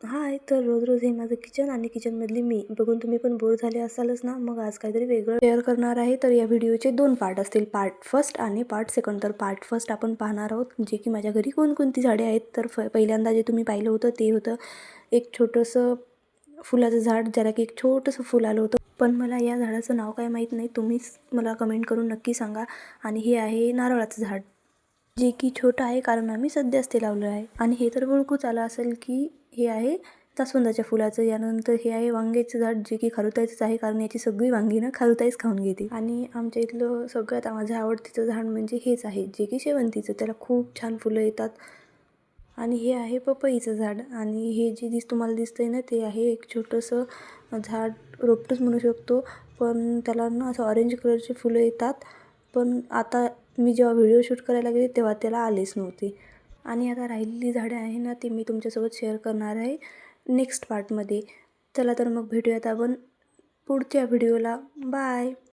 हाय, तर रोज रोज हे माझं किचन आणि किचनमधली मी बघून तुम्ही पण बोर झाले असालच ना. मग आज काहीतरी वेगळं शेअर करणार आहे. तर या व्हिडिओचे 2 पार्ट असतील, पार्ट फर्स्ट आणि पार्ट सेकंड. तर पार्ट फर्स्ट आपण पाहणार आहोत जे की माझ्या घरी कोणकोणती झाडे आहेत. तर पहिल्यांदा जे तुम्ही पाहिलं होतं ते होतं एक छोटंसं फुलाचं झाड, ज्याला की एक छोटंसं फुल आलं होतं. पण मला या झाडाचं नाव काय माहीत नाही, तुम्हीच मला कमेंट करून नक्की सांगा. आणि हे आहे नारळाचं झाड, जे की छोटं आहे कारण आम्ही सध्याच ते लावलं आहे. आणि हे तर ओळखूच आलं असेल की हे आहे जास्वंदाच्या फुलाचं. यानंतर हे आहे वांग्याचं झाड, जे की खारुताईचंच आहे कारण याची सगळी वांगी ना खारुताईच खाऊन घेते. आणि आमच्या इथलं सगळ्यात माझं आवडतीचं झाड म्हणजे हेच आहे, जे की शेवंतीचं. त्याला खूप छान फुलं येतात. आणि हे आहे पपईचं झाड. आणि हे जे तुम्हाला दिसतंय ना, ते आहे एक छोटंसं झाड, रोपटंच म्हणू शकतो. पण त्याला ना असं ऑरेंज कलरची फुलं येतात. पण आता मी जेव्हा व्हिडिओ शूट करायला गेले तेव्हा त्याला आलेच नव्हते. आणि आता राहिलेली झाडे आहे ना, ती मी तुमच्यासोबत शेअर करणार आहे नेक्स्ट पार्टमध्ये. चला तर मग भेटूयात आपण पुढच्या व्हिडिओला. बाय.